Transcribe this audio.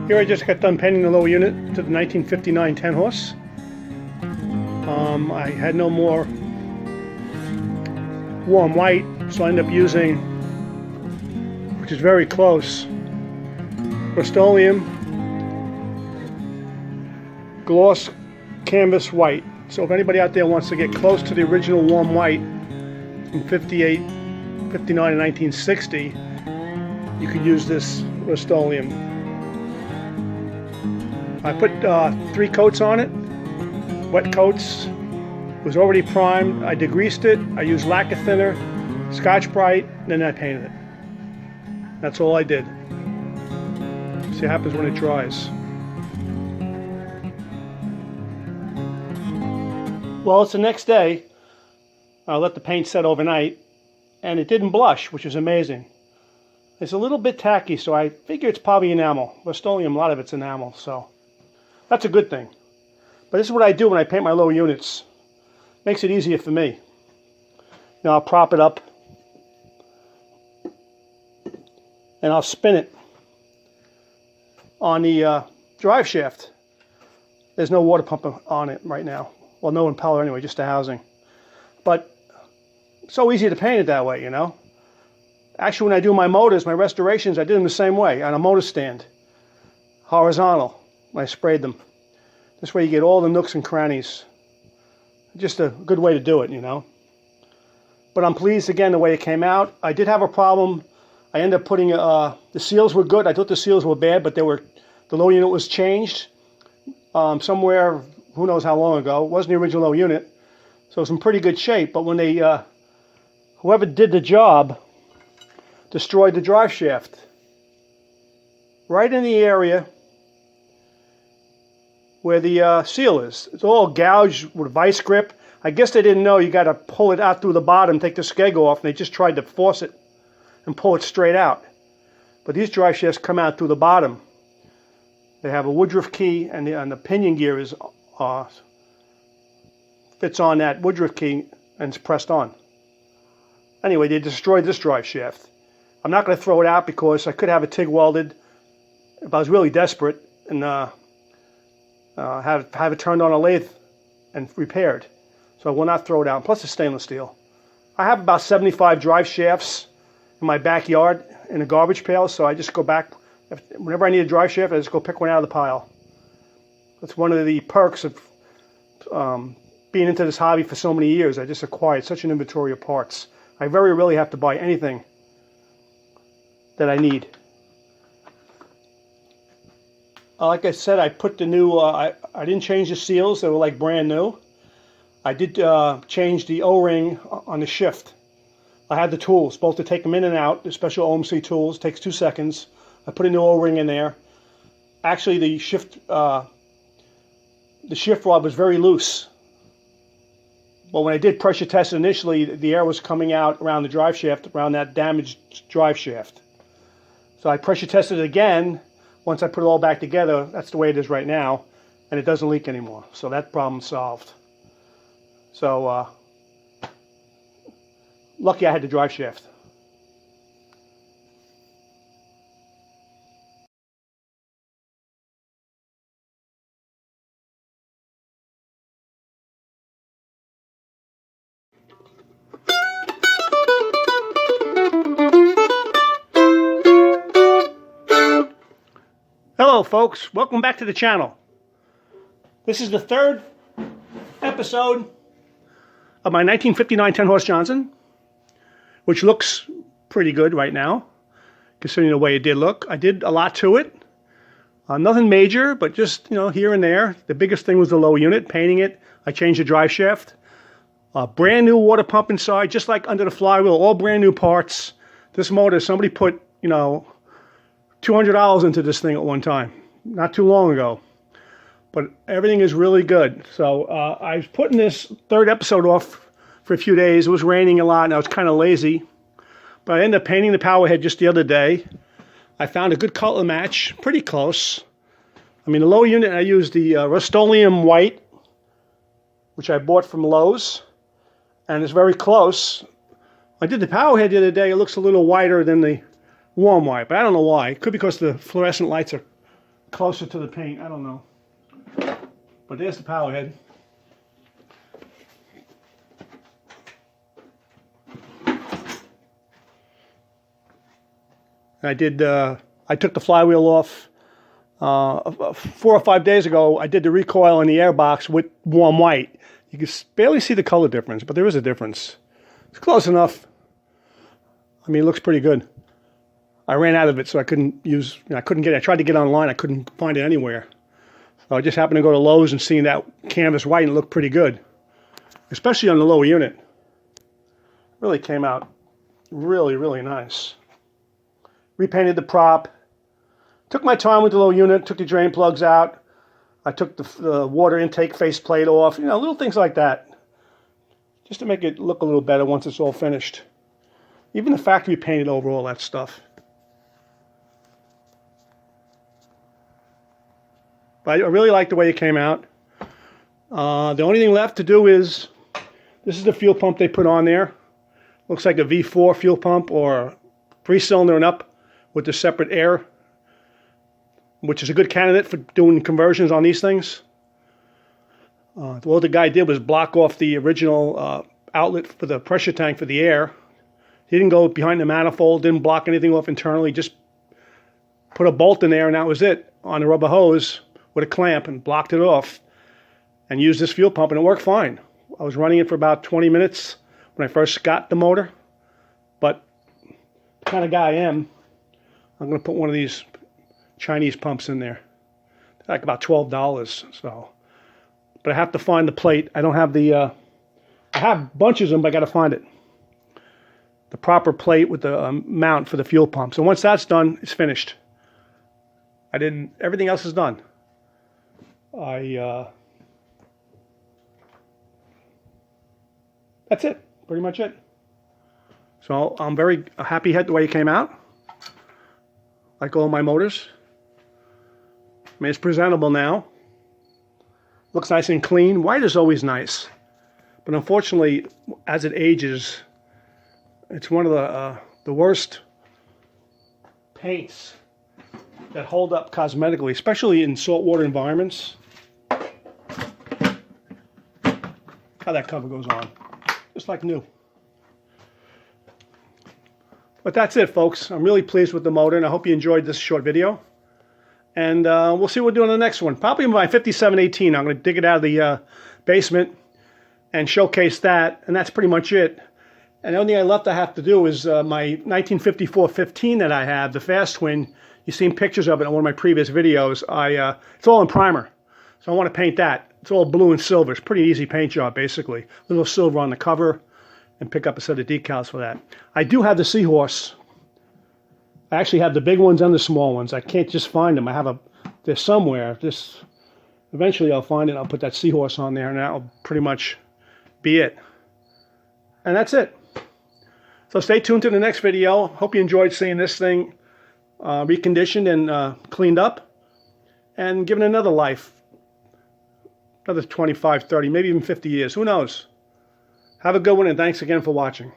Here I just got done painting the lower unit to the 1959 10 horse. I had no more warm white, so I ended up using, which is very close, Rust-Oleum Gloss Canvas White. So if anybody out there wants to get close to the original warm white in 58, 59, and 1960, you could use this Rust-Oleum. I put 3 coats on it, wet coats. It was already primed. I degreased it. I used lacquer thinner, Scotch-Brite, and then I painted it. That's all I did. See what happens when it dries. Well, it's the next day. I let the paint set overnight, and it didn't blush, which is amazing. It's a little bit tacky, so I figure it's probably enamel. Rust-Oleum, a lot of it's enamel, so that's a good thing. But this is what I do when I paint my lower units. Makes it easier for me. Now I'll prop it up and I'll spin it on the drive shaft. There's no water pump on it right now. Well, no impeller anyway, just a housing. But so easy to paint it that way, you know. Actually, when I do my motors, my restorations, I did them the same way on a motor stand, horizontal. I sprayed them. This way you get all the nooks and crannies. Just a good way to do it, you know. But I'm pleased again the way it came out. I did have a problem. I ended up putting the seals were good. I thought the seals were bad, but the low unit was changed somewhere, who knows how long ago. It wasn't the original low unit, so it was in pretty good shape. But when they whoever did the job destroyed the drive shaft right in the area where the seal is. It's all gouged with vice grip. I guess they didn't know you got to pull it out through the bottom, take the skeg off, and they just tried to force it and pull it straight out. But these drive shafts come out through the bottom. They have a Woodruff key, and the pinion gear is fits on that Woodruff key and it's pressed on. Anyway, they destroyed this drive shaft. I'm not going to throw it out because I could have it TIG welded if I was really desperate, and have it turned on a lathe and repaired. So I will not throw it out. Plus it's stainless steel. I have about 75 drive shafts in my backyard in a garbage pail, so I just go back. Whenever I need a drive shaft, I just go pick one out of the pile. That's one of the perks of being into this hobby for so many years. I just acquired such an inventory of parts. I very rarely have to buy anything that I need. Like I said, I put the new, I didn't change the seals. They were like brand new. I did change the O-ring on the shift. I had the tools, both to take them in and out, the special OMC tools. It takes 2 seconds. I put a new O-ring in there. Actually, the shift rod was very loose. Well, when I did pressure test initially, the air was coming out around the drive shaft, around that damaged drive shaft. So I pressure tested it again. Once I put it all back together, that's the way it is right now, and it doesn't leak anymore. So that problem's solved. So lucky I had the drive shaft. Hello folks, welcome back to the channel. This is the 3rd episode of my 1959 10 horse Johnson, which looks pretty good right now, considering the way it did look. I did a lot to it. Nothing major, but just, you know, here and there. The biggest thing was the low unit, painting it. I changed the drive shaft. Brand new water pump inside, just like under the flywheel, all brand new parts. This motor, somebody put, you know, $200 into this thing at one time, not too long ago. But everything is really good. So I was putting this 3rd episode off for a few days. It was raining a lot and I was kind of lazy. But I ended up painting the power head just the other day. I found a good color match, pretty close. I mean, the low unit, I used the Rust-Oleum white, which I bought from Lowe's. And it's very close. I did the power head the other day. It looks a little whiter than the warm white, but I don't know why. It could be because the fluorescent lights are closer to the paint. I don't know. But there's the power head. I took the flywheel off 4 or 5 days ago. I did the recoil in the airbox with warm white. You can barely see the color difference, but there is a difference. It's close enough. I mean, it looks pretty good. I ran out of it, so I couldn't use, I couldn't get it. I tried to get online. I couldn't find it anywhere. So I just happened to go to Lowe's and seeing that canvas white, and it looked pretty good, especially on the lower unit. Really came out really, really nice. Repainted the prop. Took my time with the low unit, took the drain plugs out. I took the water intake faceplate off, you know, little things like that. Just to make it look a little better once it's all finished. Even the factory painted over all that stuff. But I really like the way it came out. The only thing left to do is, this is the fuel pump they put on there. Looks like a V4 fuel pump or 3-cylinder and up with the separate air, which is a good candidate for doing conversions on these things. What the guy did was block off the original outlet for the pressure tank for the air. He didn't go behind the manifold, didn't block anything off internally, just put a bolt in there and that was it on the rubber hose with a clamp and blocked it off and used this fuel pump and it worked fine. I was running it for about 20 minutes when I first got the motor, but the kind of guy I am, I'm going to put one of these Chinese pumps in there. They're like about $12, so. But I have to find the plate. I don't have the, I have bunches of them, but I got to find it. The proper plate with the mount for the fuel pump. So once that's done, it's finished. Everything else is done. That's it, pretty much it. So I'm very happy the way it came out. Like all my motors. I mean, it's presentable now. Looks nice and clean. White is always nice. But unfortunately, as it ages, it's one of the worst paints that hold up cosmetically, especially in saltwater environments. How that cover goes on. Just like new. But that's it, folks. I'm really pleased with the motor, and I hope you enjoyed this short video. And we'll see what we'll do on the next one. Probably my 5718. I'm going to dig it out of the basement and showcase that, and that's pretty much it. And the only thing I have to do is my 1954 15 that I have, the Fast Twin. You've seen pictures of it in one of my previous videos. It's all in primer, so I want to paint that. It's all blue and silver. It's a pretty easy paint job, basically. A little silver on the cover, and pick up a set of decals for that. I do have the Seahorse. I actually have the big ones and the small ones. I can't just find them. They're somewhere. Eventually I'll find it. I'll put that Seahorse on there, and that'll pretty much be it. And that's it. So stay tuned to the next video. Hope you enjoyed seeing this thing reconditioned and cleaned up and given another life. Another 25, 30, maybe even 50 years. Who knows? Have a good one, and thanks again for watching.